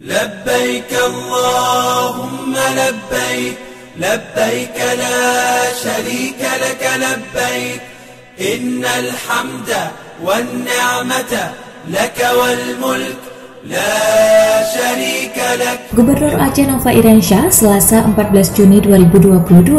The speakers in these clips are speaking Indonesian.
لبيك اللهم لبيك لبيك لا شريك لك لبيك إن الحمد والنعمة لك والملك لا شريك لك. Gubernur Aceh Nova Iriansyah Selasa 14 Juni 2022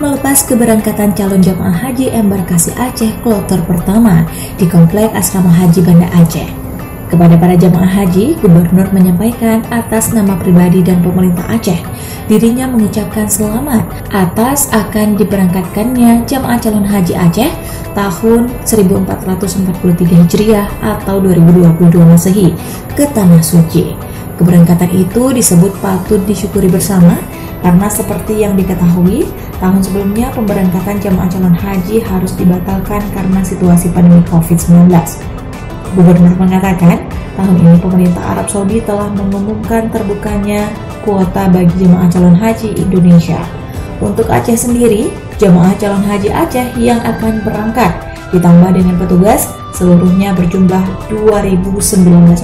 melepas keberangkatan calon jamaah haji embarkasi Aceh kloter pertama di Komplek Asrama Haji Banda Aceh. Kepada para jamaah haji, Gubernur menyampaikan atas nama pribadi dan pemerintah Aceh, dirinya mengucapkan selamat atas akan diberangkatkannya jamaah calon haji Aceh tahun 1443 Hijriah atau 2022 Masehi ke Tanah Suci. Keberangkatan itu disebut patut disyukuri bersama karena seperti yang diketahui, tahun sebelumnya pemberangkatan jamaah calon haji harus dibatalkan karena situasi pandemi COVID-19. Gubernur mengatakan, tahun ini pemerintah Arab Saudi telah mengumumkan terbukanya kuota bagi jemaah calon haji Indonesia. Untuk Aceh sendiri, jemaah calon haji Aceh yang akan berangkat ditambah dengan petugas seluruhnya berjumlah 2.019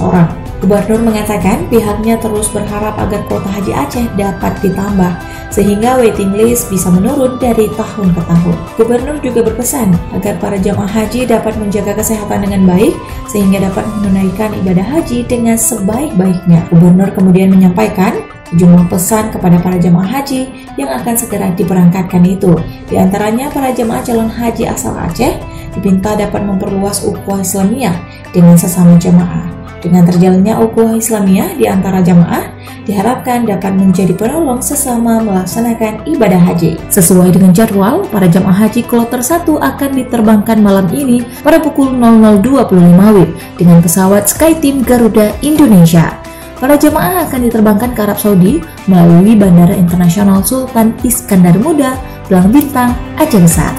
orang. Gubernur mengatakan pihaknya terus berharap agar kuota haji Aceh dapat ditambah sehingga waiting list bisa menurun dari tahun ke tahun. Gubernur juga berpesan agar para jamaah haji dapat menjaga kesehatan dengan baik sehingga dapat menunaikan ibadah haji dengan sebaik-baiknya. Gubernur kemudian menyampaikan sejumlah pesan kepada para jamaah haji yang akan segera diberangkatkan itu. Di antaranya para jamaah calon haji asal Aceh diminta dapat memperluas ukhuwah Islamiyah dengan sesama jamaah. Dengan terjalannya ukhuwah Islamiyah di antara jamaah, diharapkan dapat menjadi penolong sesama melaksanakan ibadah haji. Sesuai dengan jadwal, para jamaah haji kloter 1 akan diterbangkan malam ini pada pukul 00.25 WIB dengan pesawat SkyTeam Garuda Indonesia. Para jamaah akan diterbangkan ke Arab Saudi melalui Bandara Internasional Sultan Iskandar Muda, Belang Bintang, Aceh Besar.